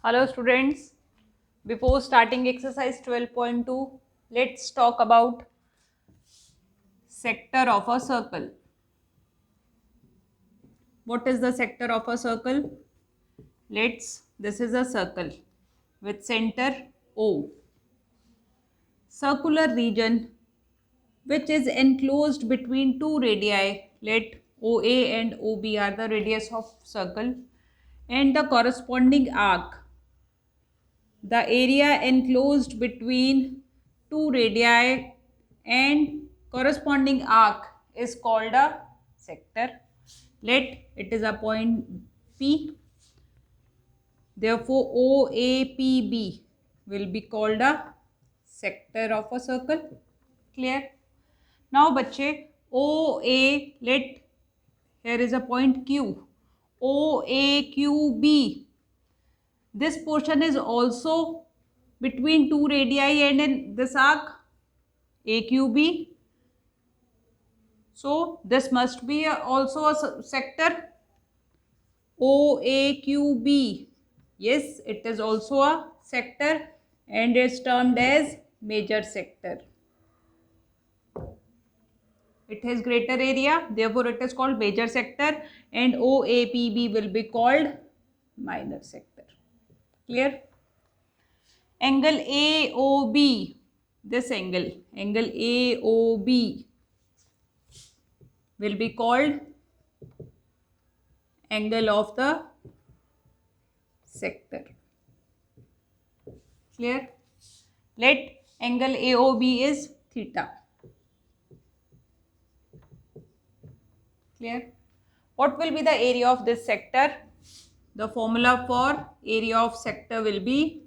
Hello students, before starting exercise 12.2, let's talk about sector of a circle. What is the sector of a circle? This is a circle with center O. Circular region which is enclosed between two radii, let OA and OB are the radius of circle, and the corresponding arc. The area enclosed between two radii and corresponding arc is called a sector. Let it is a point P. Therefore, OAPB will be called a sector of a circle. Clear? Now, बच्चे OA, let here is a point Q. OAQB. This portion is also between two radii and in this arc AQB. So this must be also a sector OAQB. Yes, it is also a sector and is termed as major sector. It has greater area, therefore it is called major sector, and OAPB will be called minor sector. Clear? Angle AOB, this angle AOB will be called angle of the sector. Clear? Let angle AOB is theta. Clear? What will be the area of this sector? The formula for area of sector will be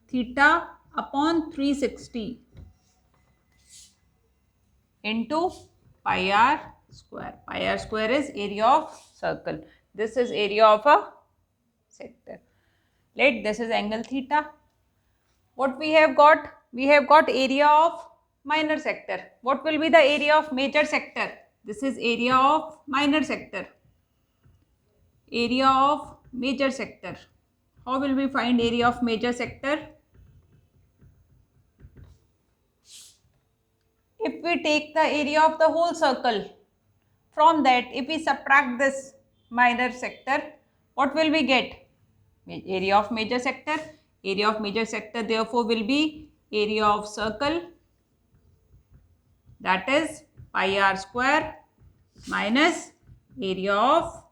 theta upon 360 into pi r square. Pi r square is area of circle. This is area of a sector. Let this is angle theta. What we have got? We have got area of minor sector. What will be the area of major sector? This is area of minor sector. Area of major sector. How will we find area of major sector? If we take the area of the whole circle, from that if we subtract this minor sector, what will we get? Area of major sector. Area of major sector therefore will be area of circle, that is pi r square minus area of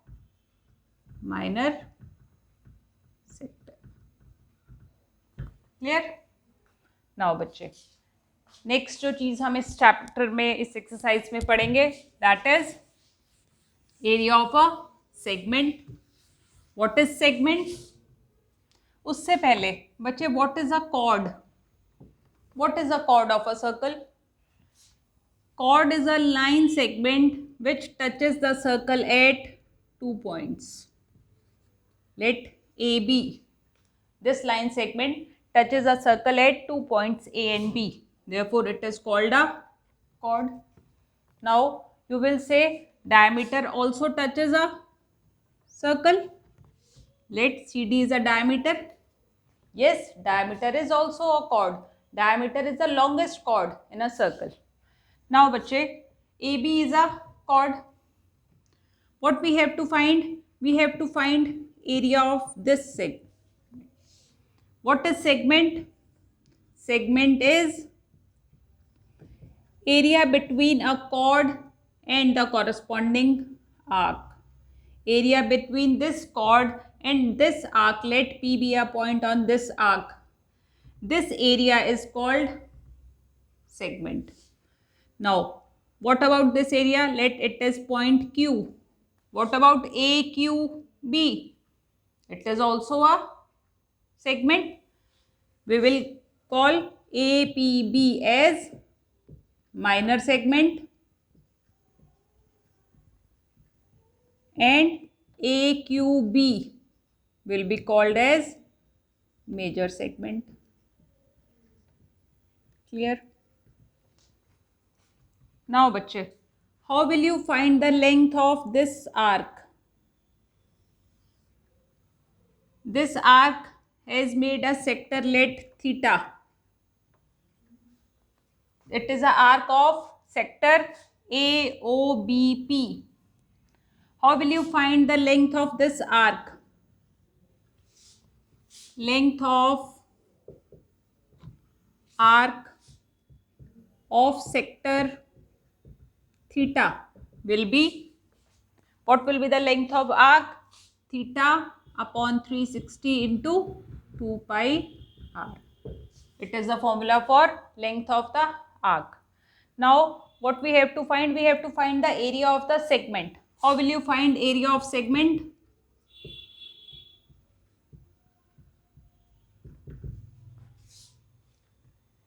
minor sector. Clear? Now बच्चे next जो चीज हम इस chapter में इस exercise में पढ़ेंगे that is area of a segment. What is segment? उससे पहले बच्चे what is a cord? What is a cord of a circle? Chord is a line segment which touches the circle at 2 points. Let AB. This line segment touches a circle at 2 points A and B. Therefore, it is called a chord. Now, you will say diameter also touches a circle. Let CD is a diameter. Yes, diameter is also a chord. Diameter is the longest chord in a circle. Now, बच्चे AB is a chord. What we have to find? We have to find area of this segment. What is segment? Segment is area between a chord and the corresponding arc. Area between this chord and this arc. Let P be a point on this arc. This area is called segment. Now, what about this area? Let it is point Q. What about AQB? It is also a segment. We will call APB as minor segment and AQB will be called as major segment. Clear? Now, बच्चे, how will you find the length of this arc? this arc has made a sector let theta. It is a arc of sector AOBP. How will you find the length of this arc? Length of arc of sector theta will be, what will be the length of arc? Theta upon 360 into 2 pi r. It is the formula for length of the arc. Now what we have to find? We have to find the area of the segment. How will you find area of segment?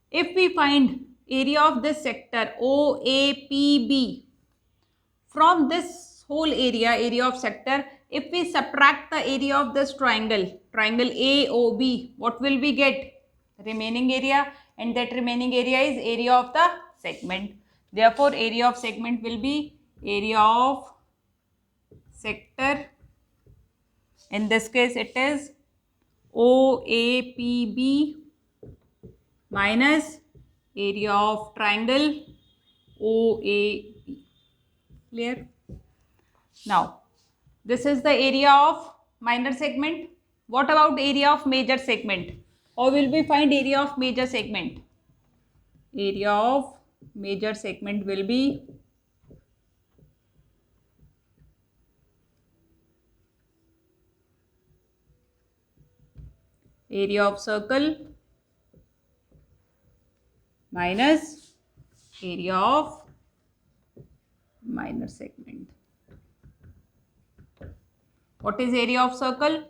If we find area of this sector OAPB from this whole area of sector, if we subtract the area of this triangle AOB, what will we get? Remaining area, and that remaining area is area of the segment. Therefore, area of segment will be area of sector. In this case, it is OAPB minus area of triangle OAB. Clear? Now, this is the area of minor segment. What about area of major segment? How will we find area of major segment? Area of major segment will be area of circle minus area of minor segment. What is area of circle?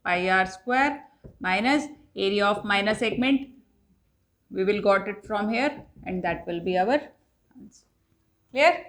Pi r square minus area of minor segment. We will got it from here, and that will be our answer. Clear?